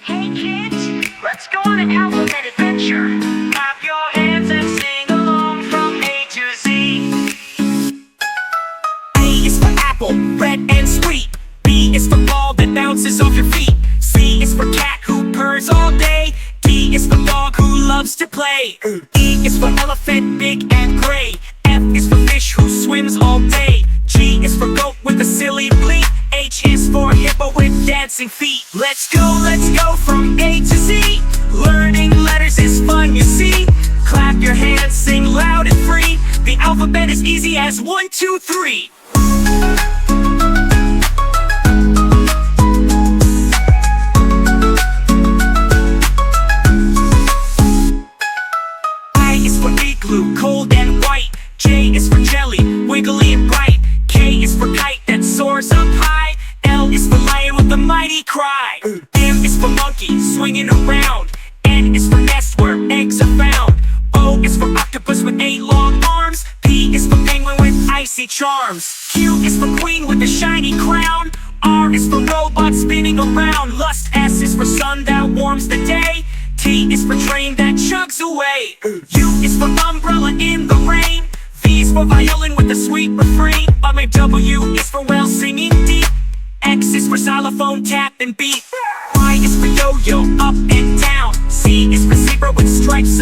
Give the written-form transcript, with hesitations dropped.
Hey kids, let's go on an alphabet adventure. Clap your hands and sing along from A to Z. A is for apple, red and sweet. B is for ball that bounces off your feet. C is for cat who purrs all day. D is for dog who loves to play. E is for elephant, big and gray. F is for fish who swims all day. G is for goat with a silly bleat. H is for hippo with dancing feet. Let's go from A to Z. Learning letters is fun, you see. Clap your hands, sing loud and free. The alphabet is easy as 1, 2, 3. I is for igloo, cold and white. J is for jelly, wiggly and bright. K is for kite that soars up high. L is for lion with a mighty cry. M is for monkey, swinging around. N is for nest where eggs are found. O is for octopus with 8 long arms. P is for penguin with icy charms. Q is for queen with a shiny crown. R is for robot spinning around. Lust. S is for sun that warms the day. T is for train that chugs away. U is for umbrella in the rain. V is for violin with a sweet refrain. W is for whale singing deep. X is for xylophone, tap and beat. Y is for yo-yo, up and down. Z is for zebra with stripes